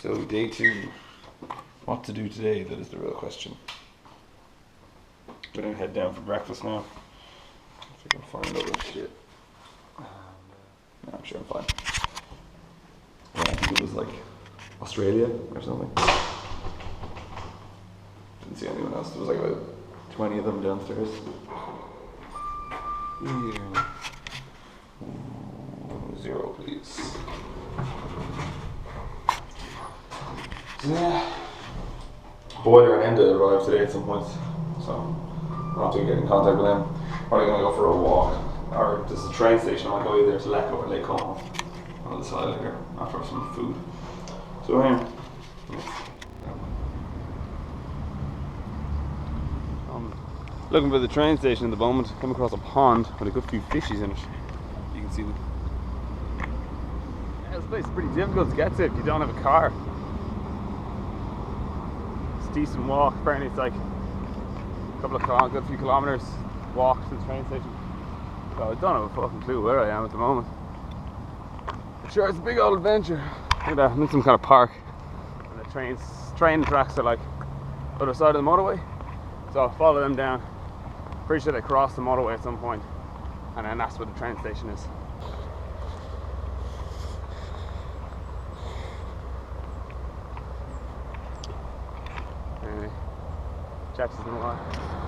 So day 2. What to do today, that is the real question. Gonna head down for breakfast now. If I can find all this shit. No, I'm sure I'm fine. Yeah, I think it was like Australia or something. Didn't see anyone else. There was like about 20 of them downstairs. Here. 0, please. Yeah. Boiler and Enda arrived today at some point, so I'll have to get in contact with them. Probably gonna go for a walk, or there's a train station. I might go either to Lecco or Lake Como on the side later after some food. So yeah. Looking for the train station at the moment. Come across a pond with a good few fishies in it. You can see them. Yeah, this place is pretty difficult to get to if you don't have a car. Decent walk. Apparently it's like a couple of good few kilometers walk to the train station. So I don't have a fucking clue where I am at the moment. But sure, it's a big old adventure. Look at that, I'm in some kind of park, and the train tracks are like other side of the motorway. So I'll follow them down. Pretty sure they cross the motorway at some point, and then that's where the train station is.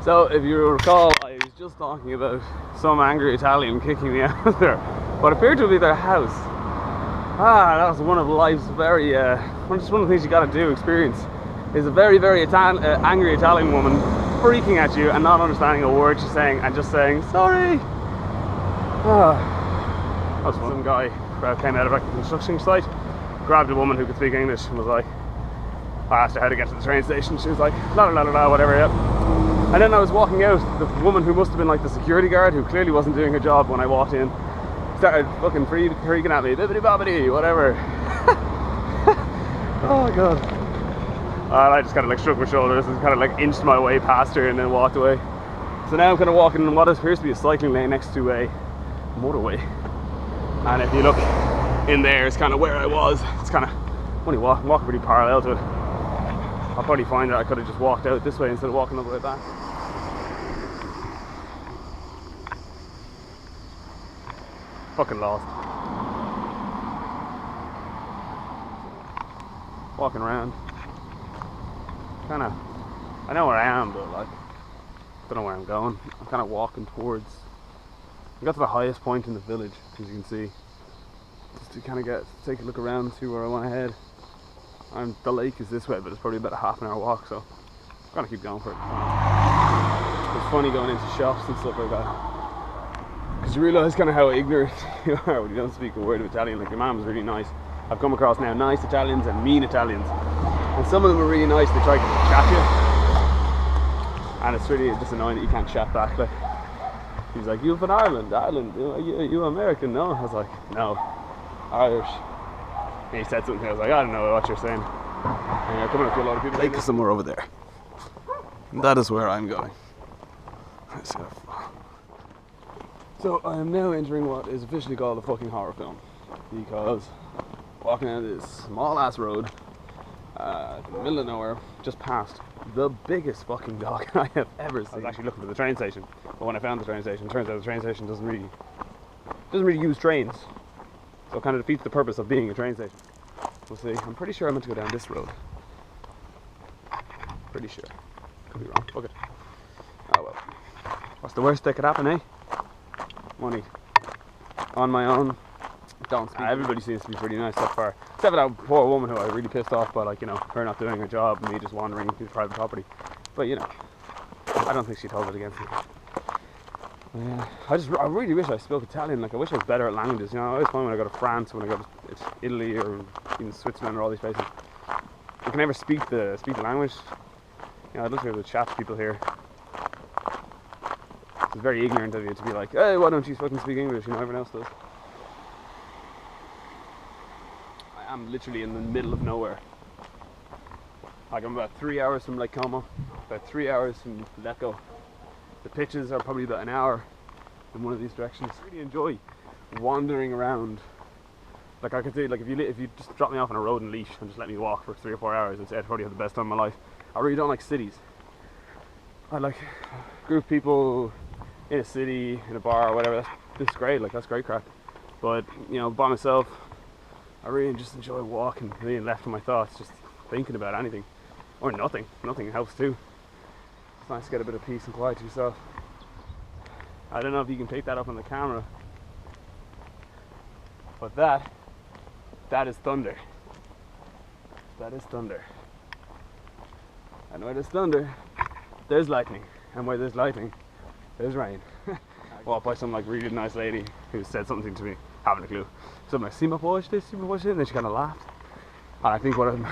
So if you recall, I was just talking about some angry Italian kicking me out of there, what appeared to be their house. That was one of life's very just one of the things you got to do, experience, is a very angry Italian woman freaking at you and not understanding a word she's saying and just saying sorry. That was fun. Some guy came out of like a construction site, grabbed a woman who could speak English and was like, I asked her how to get to the train station. She was like, la la la la, whatever, yeah. And then I was walking out. The woman who must have been like the security guard, who clearly wasn't doing her job when I walked in, started fucking freaking at me, bibbidi bobbidi, whatever. Oh my god. And I just kind of like shrugged my shoulders and kind of like inched my way past her and then walked away. So now I'm kind of walking in what appears to be a cycling lane next to a motorway. And if you look in there, it's kind of where I was. It's kind of only walking pretty parallel to it. I'll probably find that I could have just walked out this way instead of walking all the way back. Fucking lost. Walking around. Kinda, I know where I am, but like, don't know where I'm going. I'm kinda walking towards, I got to the highest point in the village, as you can see. Just to kinda take a look around and see where I want to head. The lake is this way, but it's probably about a half an hour walk, so I'm gonna keep going for it. It's funny going into shops and stuff like that, because you realise kind of how ignorant you are when you don't speak a word of Italian. Like, your mum's really nice. I've come across now nice Italians and mean Italians, and some of them are really nice. They try to chat you, and it's really just annoying that you can't chat back. Like, he's like, "You from Ireland? You American?" No, I was like, "No, Irish." And he said something, I was like, I don't know what you're saying. And you're coming up to a lot of people. Lake is somewhere over there. And that is where I'm going. So I am now entering what is officially called a fucking horror film, because walking down this small ass road in the middle of nowhere, just past the biggest fucking dog I have ever seen. I was actually looking for the train station, but when I found the train station, it turns out the train station doesn't really use trains. So it kind of defeats the purpose of being a train station. We'll see. I'm pretty sure I'm meant to go down this road. Pretty sure. Could be wrong. Fuck it. Oh well. What's the worst that could happen, eh? Money. On my own. Don't speak. Everybody seems to be pretty nice so far. Except for that poor woman who I really pissed off by, like, you know, her not doing her job and me just wandering through private property. But, you know, I don't think she'd hold it against me. Yeah, I really wish I spoke Italian. Like, I wish I was better at languages. You know, I always find when I go to France, when I go to Italy, or even Switzerland, or all these places, I can never speak the language. You know, I'd love to be able to chat to people here. It's very ignorant of you to be like, hey, why don't you fucking speak English? You know, everyone else does. I am literally in the middle of nowhere. Like, I'm about 3 hours from Lake Como, about 3 hours from Lecco. The pitches are probably about an hour in one of these directions. I really enjoy wandering around Like I could do, like if you just drop me off on a road and leash and just let me walk for 3 or 4 hours, I'd probably have the best time of my life. I really don't like cities. I like a group of people in a city, in a bar or whatever. That's great, like that's great crack. But you know, by myself, I really just enjoy walking, being left to my thoughts, just thinking about anything or nothing. Nothing helps too. It's nice to get a bit of peace and quiet to yourself. I don't know if you can pick that up on the camera, but that is thunder. That is thunder. And where there's thunder, there's lightning. And where there's lightning, there's rain. Walked by some like really nice lady who said something to me, haven't a clue. So I'm like, see my watch this, and then she kind of laughed. And I think what I'm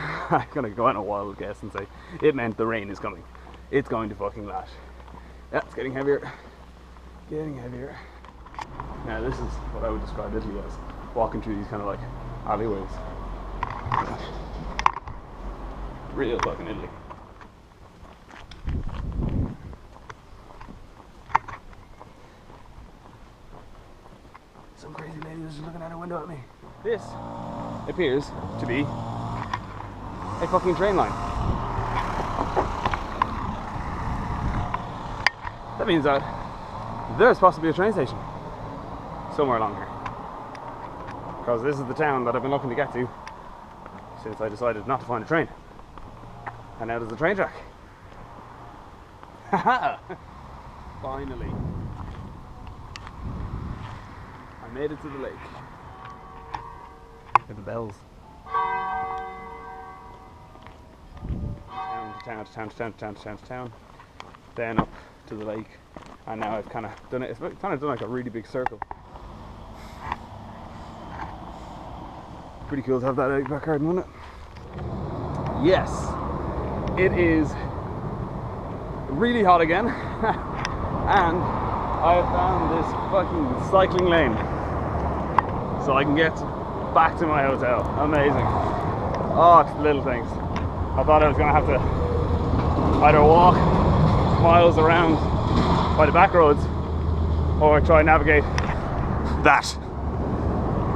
gonna go on a wild guess and say it meant the rain is coming. It's going to fucking lash. Yeah, it's getting heavier. Getting heavier. Now this is what I would describe Italy as. Walking through these kind of like alleyways. Real fucking Italy. Some crazy lady was just looking out her window at me. This appears to be a fucking train line. That means that there's possibly a train station somewhere along here. Because this is the town that I've been looking to get to since I decided not to find a train. And now there's a train track. Haha! Finally. I made it to the lake. Look at the bells. Town to town to town to town to town to town. Then up to the lake. And now I've kind of done it. It's kind of done like a really big circle. Pretty cool to have that out of the back garden, wasn't it? Yes, it is really hot again, and I have found this fucking cycling lane so I can get back to my hotel. Amazing. Oh, it's the little things. I thought I was going to have to either walk miles around by the back roads or try and navigate that,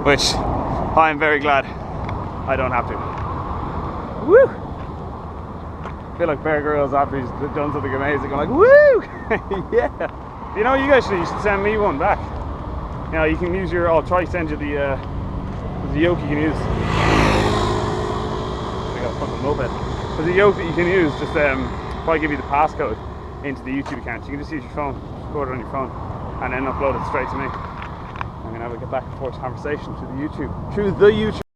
which I'm very glad I don't have to. Woo! I feel like Bear Grylls after he's done something amazing. I'm like, woo! Yeah. You know, you guys should send me one back. You know, you can use your. I'll try to send you the yoke you can use. I got a fucking moped. There's a yoke that you can use. Just if I give you the passcode into the YouTube account, you can just use your phone, record it on your phone, and then upload it straight to me. I'm gonna have a get back and forth conversation through the YouTube.